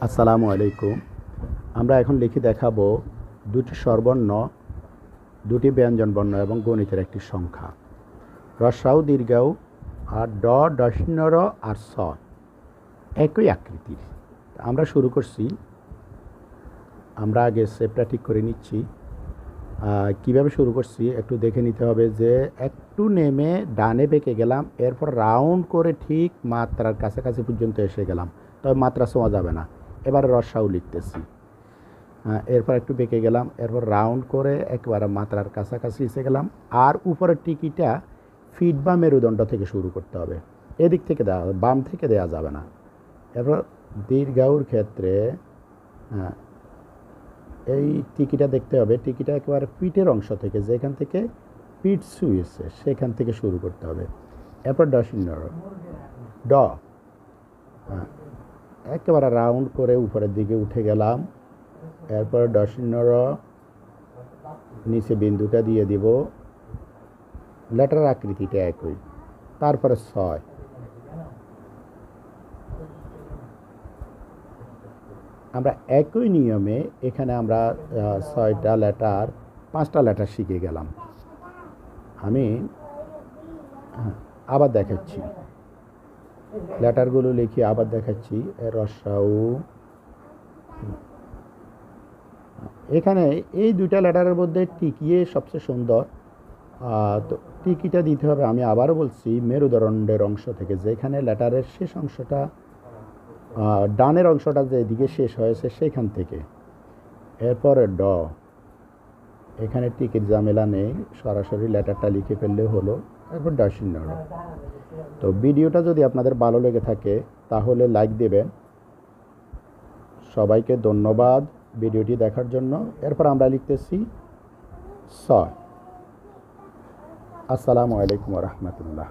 আসসালামু আলাইকুম। আমরা এখন লিখে দেখাবো দুটি স্বরবর্ণ, দুটি ব্যঞ্জনবর্ণ এবং গণিতের একটি সংখ্যা। রস্বাউ দীর্ঘাউ আর ডশনর আর স একই আকৃতির। আমরা শুরু করছি। আমরা আগে শেপটা ঠিক করে নিচ্ছি। কিভাবে শুরু করছি একটু দেখে নিতে হবে যে একটু নেমে ডানে বেঁকে গেলাম, এরপর রাউন্ড করে ঠিক মাত্রার কাছাকাছি পর্যন্ত এসে গেলাম, তবে মাত্রা ছোঁয়া যাবে না। এবার রস্বাউ লিখতেছি। এরপর একটু বেঁকে গেলাম, এরপর রাউন্ড করে একবারে মাত্রার কাছাকাছি এসে গেলাম। আর উপরের টিকিটা ফিট বা মেরুদণ্ড থেকে শুরু করতে হবে, এদিক থেকে দেওয়া বাম থেকে দেওয়া যাবে না। এরপর দীর্ঘাউর ক্ষেত্রে এই টিকিটা দেখতে হবে, টিকিটা একেবারে পিঠের অংশ থেকে, যেখান থেকে পিঠ শুয়েছে সেখান থেকে শুরু করতে হবে। এরপর ডশিন্নর ড একেবারে রাউন্ড করে উপরের দিকে উঠে গেলাম। এরপর ডশিন্নর নিচে বিন্দুটা দিয়ে দিব, লেটার আকৃতিটা একই। তারপরে ছয়, আমরা একই নিয়মে এখানে আমরা 6টা লেটার 5টা লেটার শিখে গেলাম। আমি আবার দেখাচ্ছি, লেটারগুলো লিখে আবার দেখাচ্ছি। রস্বাউ, এখানে এই দুইটা লেটারের মধ্যে টিকিয়ে সবচেয়ে সুন্দর। তো টিকিটা দিতে হবে, আমি আবারও বলছি, মেরুদণ্ডের অংশ থেকে, যেখানে লেটারের শেষ অংশটা, ডানের অংশটা যেদিকে শেষ হয়েছে সেখান থেকে। এরপরে ড, এখানে টিকির ঝামেলা নেই, সরাসরি লেটারটা লিখে ফেললে হলো। এরপর ডশিন্নর। তো ভিডিওটা যদি আপনাদের ভালো লেগে থাকে তাহলে লাইক দেবেন। সবাইকে ধন্যবাদ ভিডিওটি দেখার জন্য। এরপর আমরা লিখতেছি স। আসসালামু আলাইকুম ওয়া রাহমাতুল্লাহ।